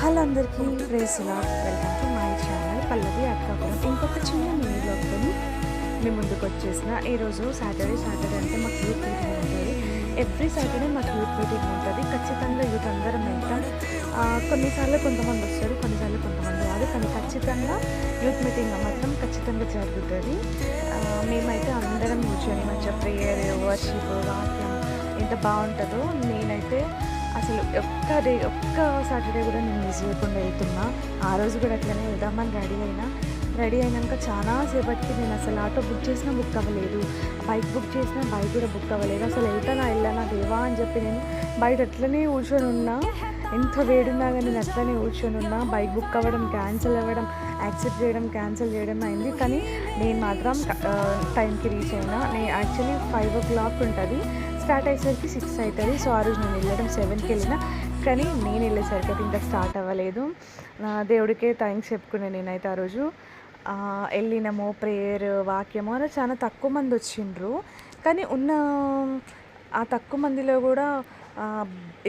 Hello అందరికీ praise lord. Welcome to my channel Pallavi Akkapuram. ఇంకొక చిన్న మినీ బ్లాగ్తో మీ ముందుకు వచ్చేసిన. ఈరోజు సాటర్డే అంటే మాకు యూత్ మీటింగ్ ఉంటుంది. ఎవ్రీ సాటర్డే మాకు యూత్ మీటింగ్ ఉంటుంది. ఖచ్చితంగా యూత్ అందరం వెళ్తాం. కొన్నిసార్లు కొంతమంది వస్తారు, కొన్నిసార్లు కొంతమంది రాదు, కానీ ఖచ్చితంగా యూత్ మీటింగ్ మాత్రం ఖచ్చితంగా జరుగుతుంది. మేమైతే అందరం కూర్చొని మంచిగా ప్రేయర్, వర్షిప్, వాక్యం ఎంత బాగుంటుందో. నేనైతే అసలు ఒక్క సాటర్డే కూడా నేను మిస్ చేయకుండా వెళ్తున్నా. ఆ రోజు కూడా అట్లనే వెళ్దామని రెడీ అయినాక చాలా సేపటికి నేను అసలు ఆటో బుక్ చేసినా బుక్ అవ్వలేదు, బైక్ బుక్ చేసినా బైక్ కూడా బుక్ అవ్వలేదు. అసలు వెళ్ళనా దేవా అని చెప్పి నేను బయట అట్లనే కూర్చొని ఉన్నా. ఎంత వేడున్నా కానీ నేను అట్లనే కూర్చొని ఉన్నా. బైక్ బుక్ అవ్వడం, క్యాన్సిల్ అవ్వడం, యాక్సెప్ట్ చేయడం, క్యాన్సిల్ చేయడం అయింది. కానీ నేను మాత్రం టైంకి రీచ్ అయినా. నేను యాక్చువల్లీ 5 o'clock ఉంటుంది, స్టార్ట్ అయ్యేసరికి 6 అవుతుంది. సో ఆ రోజు నేను వెళ్ళడం 7కి వెళ్ళిన, కానీ నేను వెళ్ళేసరికి అయితే ఇంకా స్టార్ట్ అవ్వలేదు. దేవుడికే థ్యాంక్స్ చెప్పుకున్నాను నేనైతే. ఆ రోజు వెళ్ళినాము, ప్రేయర్, వాక్యము అని చాలా తక్కువ మంది వచ్చిండ్రు. కానీ ఉన్న ఆ తక్కువ మందిలో కూడా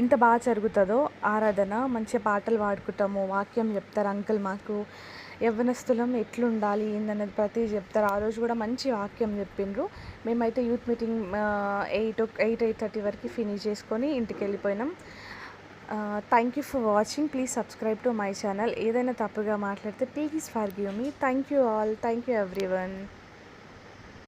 ఇంత బాగా జరుగుతుందో ఆరాధన. మంచిగా పాటలు పాడుకుంటాము, వాక్యం చెప్తారు అంకుల్. మాకు యవ్వనస్తులం ఎట్లుండాలి ఏందనేది ప్రతి చెప్తారు. ఆ రోజు కూడా మంచి వాక్యం చెప్పిండ్రు. మేమైతే యూత్ మీటింగ్ 8:30 వరకు ఫినిష్ చేసుకొని ఇంటికి వెళ్ళిపోయినాం. Thank you for watching. Please subscribe to my channel. ఏదైనా తప్పుగా మాట్లాడితే please forgive me. Thank you all. Thank you everyone.